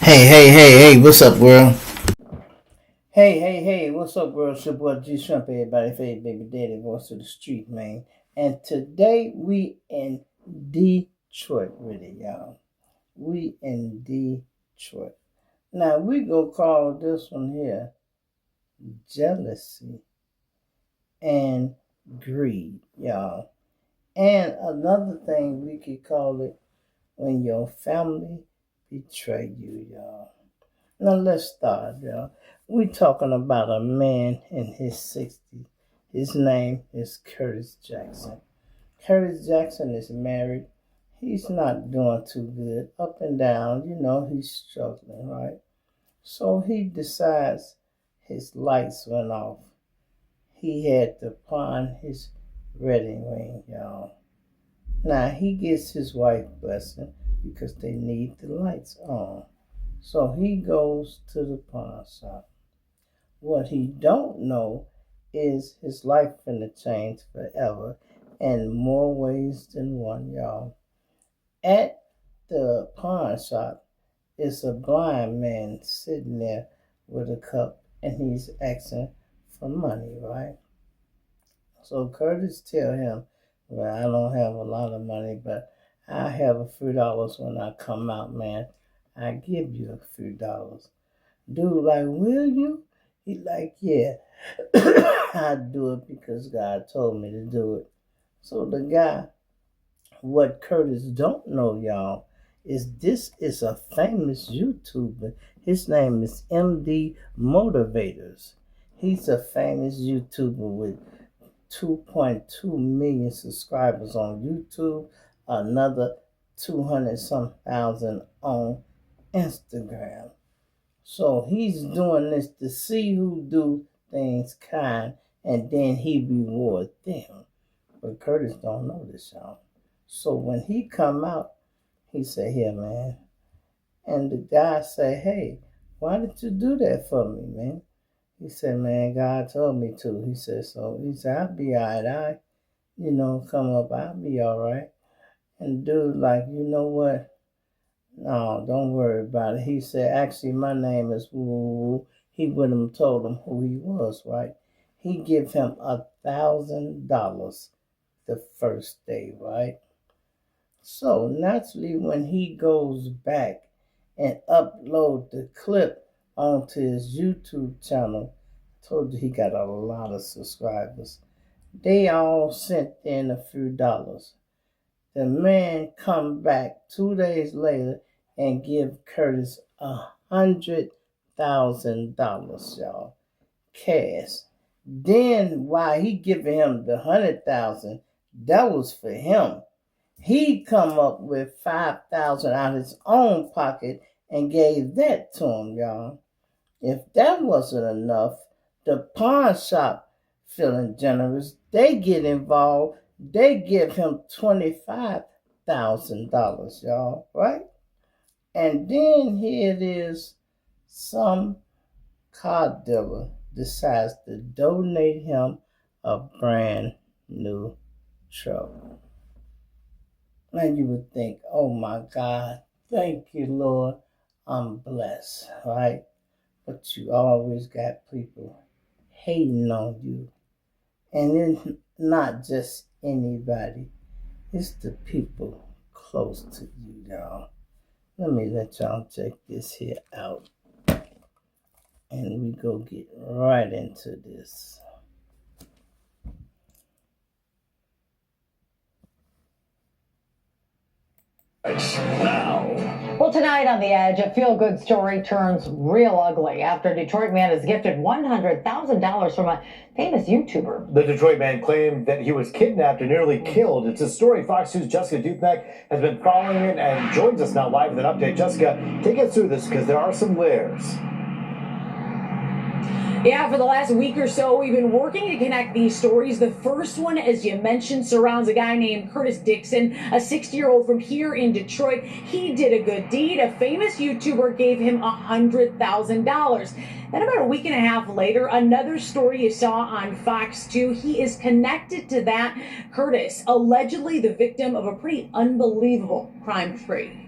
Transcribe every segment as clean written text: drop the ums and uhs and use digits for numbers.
Hey, what's up, world? Hey, what's up, world? It's your boy G Shrimp, everybody. Favorite baby daddy, voice of the street, man. And today we in Detroit with it, y'all. We in Detroit. Now we go call this one here jealousy and greed, y'all. And another thing we could call it when your family betray you, y'all. Now let's start, y'all. We talking about a man in his 60s. His name is Curtis Jackson. Curtis Jackson is married. He's not doing too good. Up and down, he's struggling, right? So he decides his lights went off. He had to pawn his wedding ring, y'all. Now he gets his wife blessing because they need the lights on. So he goes to the pawn shop. What he don't know is his life finna change forever in more ways than one, y'all. At the pawn shop is a blind man sitting there with a cup and he's asking for money, right? So Curtis tell him, well, I don't have a lot of money, but I have a few dollars when I come out, man. I give you a few dollars. Dude, like, will you? He like, yeah, I do it because God told me to do it. So the guy, what Curtis don't know, y'all, is this is a famous YouTuber. His name is MD Motivators. He's a famous YouTuber with 2.2 million subscribers on YouTube, another 200 some thousand on Instagram. So he's doing this to see who do things kind and then he reward them. But Curtis don't know this, y'all. So when he come out, he say, here, man. And the guy say, hey, why did you do that for me, man? He said, man, God told me to. He said, so he said, I'll be all right. Come up, I'll be all right. And dude, like, you know what? No, don't worry about it. He said, actually, my name is Woo. He wouldn't have told him who he was, right? He give him $1,000 the first day, right? So naturally, when he goes back and upload the clip onto his YouTube channel, I told you he got a lot of subscribers. They all sent in a few dollars. The man come back 2 days later and give Curtis $100,000, y'all, cash. Then while he giving him the 100,000, that was for him. He come up with 5,000 out of his own pocket and gave that to him, y'all. If that wasn't enough, the pawn shop, feeling generous, they get involved. They give him $25,000, y'all, right? And then here it is, some car dealer decides to donate him a brand new truck. And you would think, oh my God, thank you, Lord, I'm blessed, right? But you always got people hating on you. And it's not just anybody, it's the people close to you, y'all. Let me let y'all check this here out. And we go get right into this. Now. Well, tonight on The Edge, a feel-good story turns real ugly after a Detroit man is gifted $100,000 from a famous YouTuber. The Detroit man claimed that he was kidnapped and nearly killed. It's a story Fox News' Jessica Dupnack has been following it and joins us now live with an update. Jessica, take us through this because there are some layers. Yeah, for the last week or so, we've been working to connect these stories. The first one, as you mentioned, surrounds a guy named Curtis Dixon, a 60-year-old from here in Detroit. He did a good deed. A famous YouTuber gave him $100,000. Then about a week and a half later, another story you saw on Fox 2, he is connected to that. Curtis, allegedly the victim of a pretty unbelievable crime spree.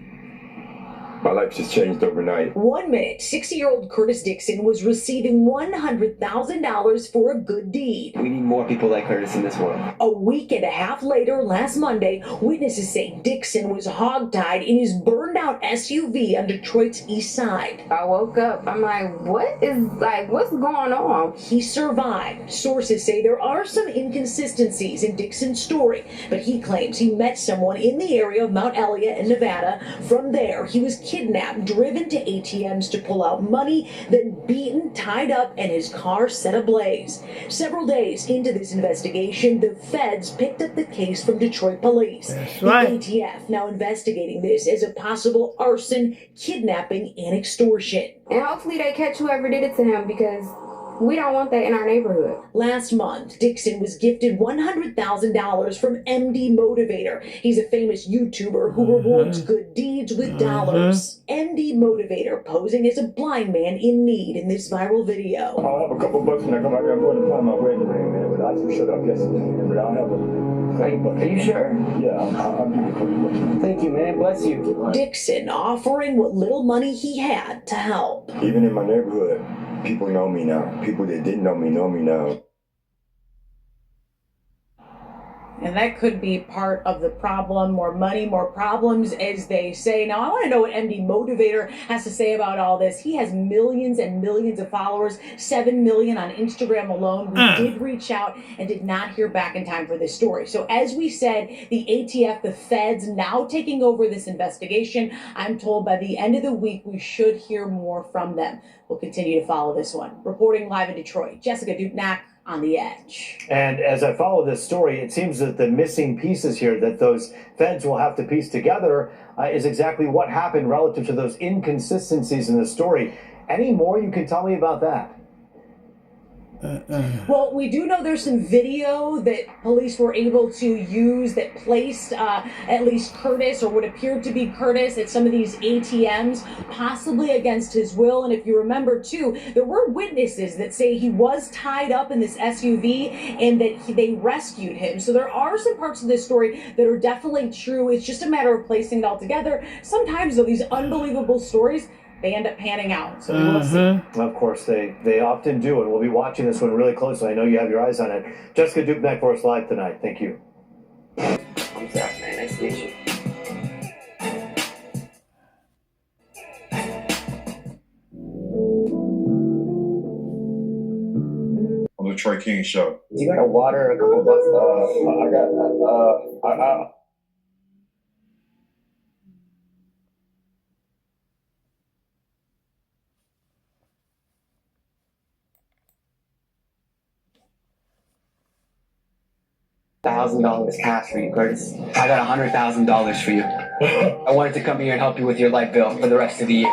My life just changed overnight. 1 minute, 60-year-old Curtis Dixon was receiving $100,000 for a good deed. We need more people like Curtis in this world. A week and a half later, last Monday, witnesses say Dixon was hogtied in his burned-out SUV on Detroit's east side. I woke up, I'm like, what's going on? He survived. Sources say there are some inconsistencies in Dixon's story, but he claims he met someone in the area of Mount Elliott in Nevada. From there, he was kidnapped, driven to ATMs to pull out money, then beaten, tied up, and his car set ablaze. Several days into this investigation, the feds picked up the case from Detroit police. That's The right. ATF now investigating this as a possible arson, kidnapping, and extortion. And hopefully they catch whoever did it to him, because we don't want that in our neighborhood. Last month, Dixon was gifted $100,000 from MD Motivator. He's a famous YouTuber who rewards good deeds with dollars. MD Motivator posing as a blind man in need in this viral video. I'll have a couple bucks when I come out here. I'm going to find my wedding ring, man. But I just shut up yesterday. But I'll have a couple bucks. Are you sure? Yeah, I'll give you a couple bucks. Thank you, man. Bless you. Dixon offering what little money he had to help. Even in my neighborhood, people know me now. People that didn't know me now. And that could be part of the problem. More money, more problems, as they say. Now, I want to know what MD Motivator has to say about all this. He has millions and millions of followers, 7 million on Instagram alone. We did reach out and did not hear back in time for this story. So as we said, the ATF, the feds, now taking over this investigation. I'm told by the end of the week, we should hear more from them. We'll continue to follow this one. Reporting live in Detroit, Jessica Dupnack on The Edge. And as I follow this story, it seems that the missing pieces here that those feds will have to piece together is exactly what happened relative to those inconsistencies in the story. Any more you can tell me about that? Well, we do know there's some video that police were able to use that placed at least Curtis, or what appeared to be Curtis, at some of these ATMs, possibly against his will. And if you remember, too, there were witnesses that say he was tied up in this SUV and that they rescued him. So there are some parts of this story that are definitely true. It's just a matter of placing it all together. Sometimes, though, these unbelievable stories, they end up panning out. So we will see. Of course, they often do, and we'll be watching this one really closely. I know you have your eyes on it. Jessica Dupnack for us live tonight. Thank you. I'm Zach, man. Nice to meet you. On the Troy King Show. You got a water, a couple bucks? $1,000 cash for you, Curtis. I got $100,000 for you. I wanted to come here and help you with your light bill for the rest of the year.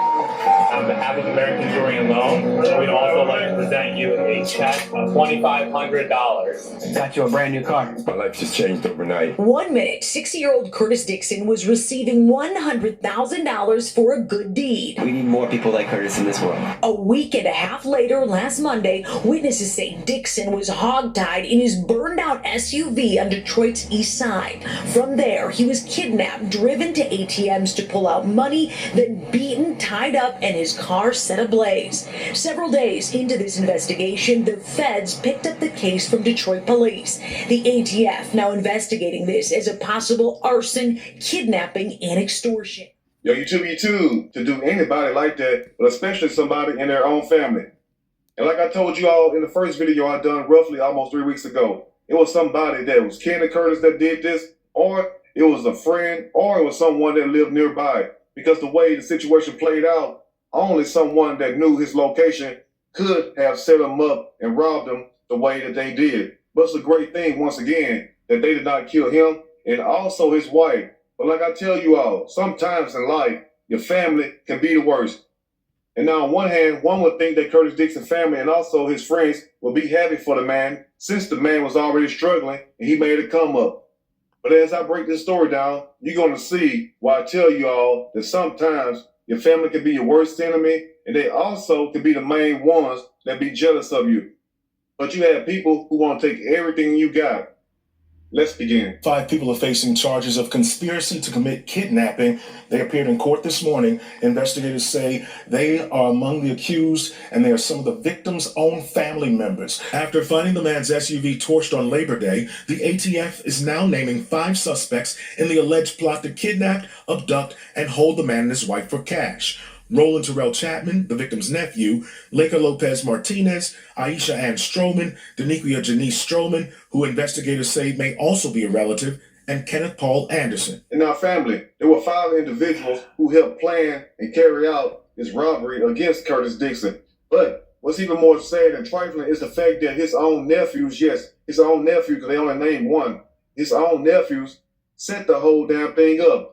On behalf of American Jewelry and Loan, we'd also like to present you a check of $2,500. Got you a brand new car. My life just changed overnight. 1 minute, 60-year-old Curtis Dixon was receiving $100,000 for a good deed. We need more people like Curtis in this world. A week and a half later, last Monday, witnesses say Dixon was hogtied in his burned-out SUV on Detroit's east side. From there, he was kidnapped, driven to ATMs to pull out money, then beaten, tied up, and his car set ablaze. Several days into this investigation, the feds picked up the case from Detroit police. The ATF now investigating this as a possible arson, kidnapping, and extortion. Yo, you too, to do anybody like that, but especially somebody in their own family. And like I told you all in the first video I done roughly almost 3 weeks ago, it was somebody that was kin to Curtis that did this, or it was a friend, or it was someone that lived nearby. Because the way the situation played out, only someone that knew his location could have set him up and robbed him the way that they did. But it's a great thing, once again, that they did not kill him and also his wife. But like I tell you all, sometimes in life, your family can be the worst. And now on one hand, one would think that Curtis Dixon's family and also his friends would be happy for the man, since the man was already struggling and he made a come up. But as I break this story down, you're going to see why I tell you all that sometimes your family can be your worst enemy, and they also can be the main ones that be jealous of you. But you have people who want to take everything you got. Let's begin. 5 people are facing charges of conspiracy to commit kidnapping. They appeared in court this morning. Investigators say they are among the accused, and they are some of the victims' own family members. After finding the man's SUV torched on Labor Day, the ATF is now naming 5 suspects in the alleged plot to kidnap, abduct, and hold the man and his wife for cash. Roland Terrell Chapman, the victim's nephew, Laker Lopez Martinez, Aisha Ann Stroman, Daniquia Janice Stroman, who investigators say may also be a relative, and Kenneth Paul Anderson. In our family, there were 5 individuals who helped plan and carry out this robbery against Curtis Dixon. But what's even more sad and trifling is the fact that his own nephews, yes, his own nephew, because they only named one, his own nephews set the whole damn thing up.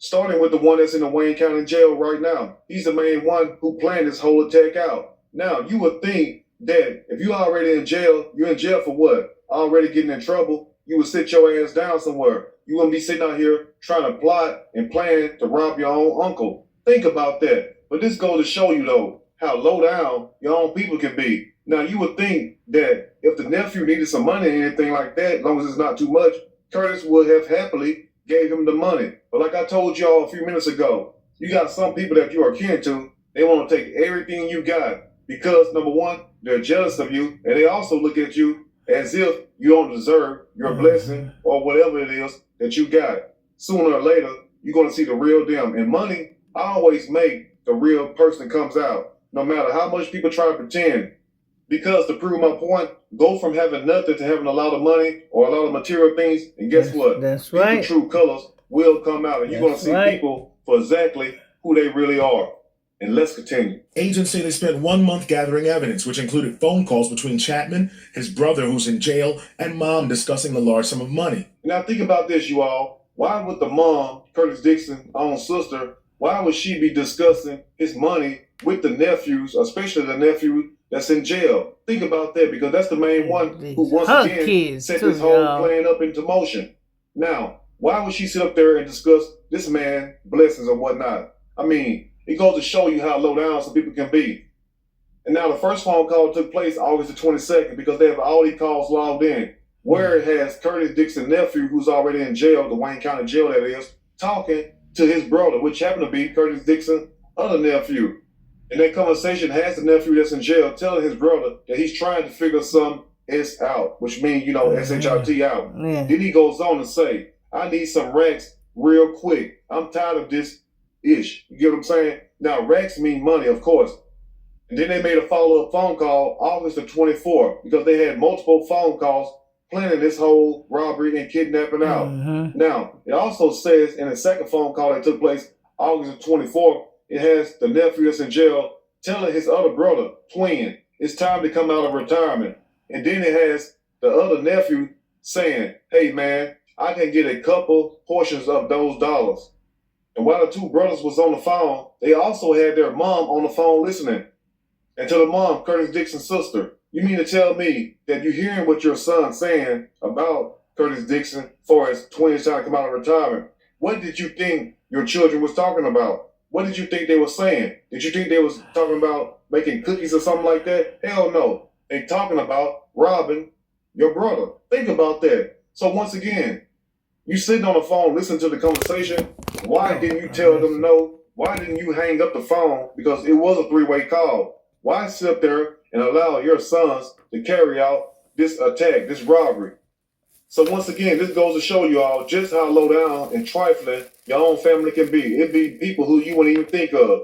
Starting with the one that's in the Wayne County jail right now. He's the main one who planned this whole attack out. Now, you would think that if you're already in jail, you're in jail for what? Already getting in trouble, you would sit your ass down somewhere. You wouldn't be sitting out here trying to plot and plan to rob your own uncle. Think about that. But this goes to show you, though, how low down your own people can be. Now, you would think that if the nephew needed some money or anything like that, as long as it's not too much, Curtis would have happily gave him the money. But like I told y'all a few minutes ago, you got some people that you are kin to, they want to take everything you got because, number one, they're jealous of you, and they also look at you as if you don't deserve your blessing or whatever it is that you got. Sooner or later, you're going to see the real them. And money always make the real person comes out, no matter how much people try to pretend. Because to prove my point, go from having nothing to having a lot of money or a lot of material things, and guess what? That's right. True colors will come out, and you're going to see people for exactly who they really are. And let's continue. Agents say they spent 1 month gathering evidence, which included phone calls between Chapman, his brother who's in jail, and mom discussing the large sum of money. Now think about this, you all. Why would the mom, Curtis Dixon's own sister, why would she be discussing his money with the nephews, especially the nephew that's in jail? Think about that, because that's the main one who once again set this whole plan up into motion. Now, why would she sit up there and discuss this man's blessings or whatnot? I mean, it goes to show you how low down some people can be. And now the first phone call took place August the 22nd because they have all these calls logged in, where it has Curtis Dixon's nephew, who's already in jail, the Wayne County jail that is, talking to his brother, which happened to be Curtis Dixon's other nephew. And that conversation has the nephew that's in jail telling his brother that he's trying to figure some S out, which means, you know, SHIT out. Then he goes on to say, I need some racks real quick. I'm tired of this ish. You get what I'm saying? Now, racks mean money, of course. And then they made a follow-up phone call August the 24th because they had multiple phone calls planning this whole robbery and kidnapping out. Now, it also says in the second phone call that took place August the 24th, it has the nephew that's in jail telling his other brother, twin, it's time to come out of retirement. And then it has the other nephew saying, hey man, I can get a couple portions of those dollars. And while the two brothers was on the phone, they also had their mom on the phone listening. And to the mom, Curtis Dixon's sister, you mean to tell me that you're hearing what your son's saying about Curtis Dixon as far as twins trying to come out of retirement? What did you think your children was talking about? What did you think they were saying? Did you think they was talking about making cookies or something like that? Hell no. They talking about robbing your brother. Think about that. So once again, you sitting on the phone listening to the conversation. Why didn't you tell them no? Why didn't you hang up the phone? Because it was a 3-way call. Why sit up there and allow your sons to carry out this attack, this robbery? So once again, this goes to show you all just how low down and trifling your own family can be. It be people who you wouldn't even think of.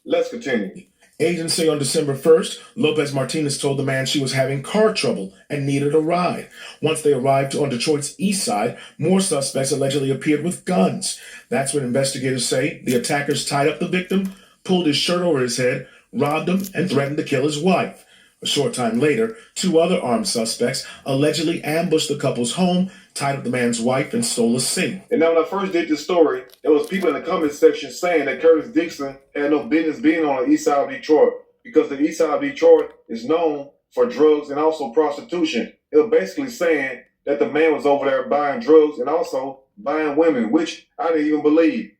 Let's continue. Agents say on December 1st, Lopez Martinez told the man she was having car trouble and needed a ride. Once they arrived on Detroit's east side, more suspects allegedly appeared with guns. That's when investigators say the attackers tied up the victim, pulled his shirt over his head, robbed him, and threatened to kill his wife. A short time later, 2 other armed suspects allegedly ambushed the couple's home, tied up the man's wife, and stole a safe. And now when I first did this story, there was people in the comment section saying that Curtis Dixon had no business being on the east side of Detroit because the east side of Detroit is known for drugs and also prostitution. It was basically saying that the man was over there buying drugs and also buying women, which I didn't even believe.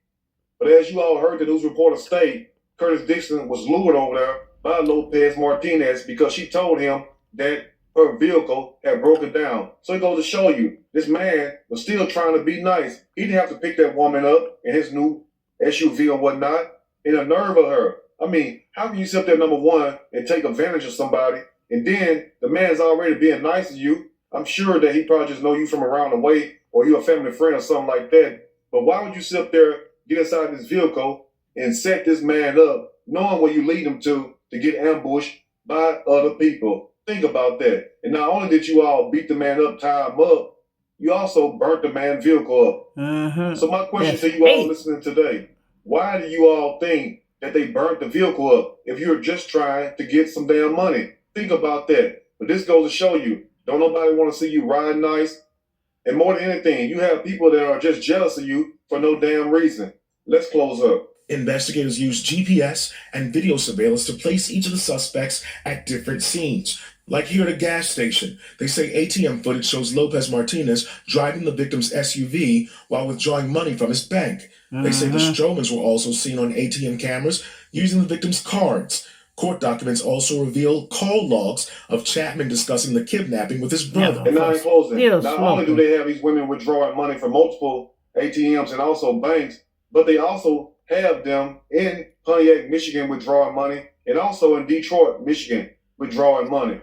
But as you all heard the news reporter state, Curtis Dixon was lured over there by Lopez Martinez because she told him that her vehicle had broken down. So it goes to show you, this man was still trying to be nice. He didn't have to pick that woman up in his new SUV or whatnot. And the nerve of her. I mean, how can you sit there, number one, and take advantage of somebody, and then the man's already being nice to you? I'm sure that he probably just know you from around the way, or you're a family friend or something like that. But why would you sit up there, get inside this vehicle, and set this man up, knowing where you lead him to get ambushed by other people? Think about that. And not only did you all beat the man up, tie him up, you also burnt the man's vehicle up. Mm-hmm. So my question to you all listening today, why do you all think that they burnt the vehicle up if you're just trying to get some damn money? Think about that. But this goes to show you, don't nobody want to see you ride nice. And more than anything, you have people that are just jealous of you for no damn reason. Let's close up. Investigators used GPS and video surveillance to place each of the suspects at different scenes. Like here at a gas station, they say ATM footage shows Lopez Martinez driving the victim's SUV while withdrawing money from his bank. They say the Stromans were also seen on ATM cameras using the victim's cards. Court documents also reveal call logs of Chapman discussing the kidnapping with his brother. And now in closing, not only do they have these women withdrawing money from multiple ATMs and also banks, but they also have them in Pontiac, Michigan withdrawing money, and also in Detroit, Michigan withdrawing money.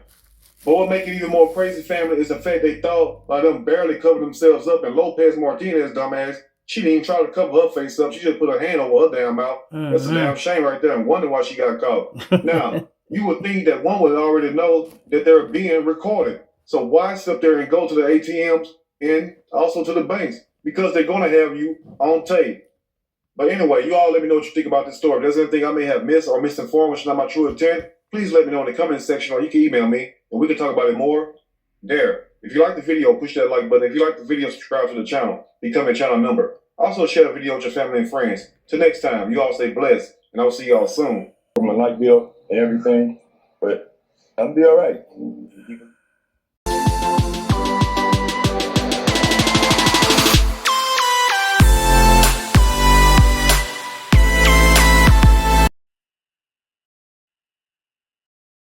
But what makes it even more crazy, family, is the fact they thought by them barely covering themselves up, and Lopez Martinez, dumbass, she didn't even try to cover her face up. She just put her hand over her damn mouth. That's a damn shame right there. And wonder why she got caught. Now, you would think that one would already know that they're being recorded. So why sit up there and go to the ATMs and also to the banks? Because they're going to have you on tape. But anyway, you all let me know what you think about this story. If there's anything I may have missed or misinformed, which is not my true intent, please let me know in the comment section, or you can email me and we can talk about it more there. If you like the video, push that like button. If you like the video, subscribe to the channel. Become a channel member. Also share the video with your family and friends. Till next time, you all stay blessed, and I will see y'all soon. From a light bill and everything, but I'm be all right.